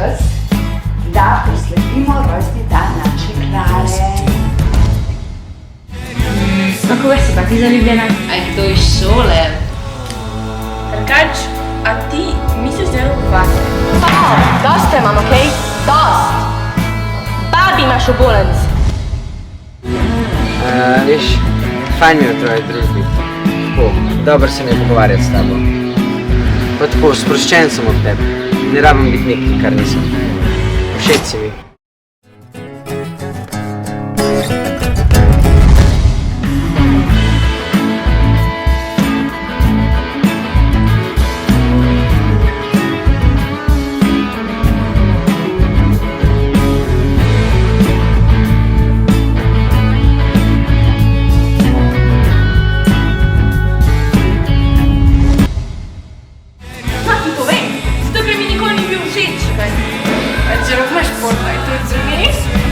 čas, da proslavimo rojstni dan naše kralje. Na koga si pa ti zaljubljena? Aj, kdo iz šole? Trkač, a ti misliš zelo kvate? Dost te imam, okej? Dost! Babi imaš obolenc! Veš, fajn mi je v tvoji družbi. Tako, dobro se mi je pogovarjati s tabo. Pa tako, sproščen sem od tebe. Ne rabim biti nekaj, kar nisem. Všeč si mi. Zato, ker mi nikoli ni bil všeč. A če imaš portfaj, to je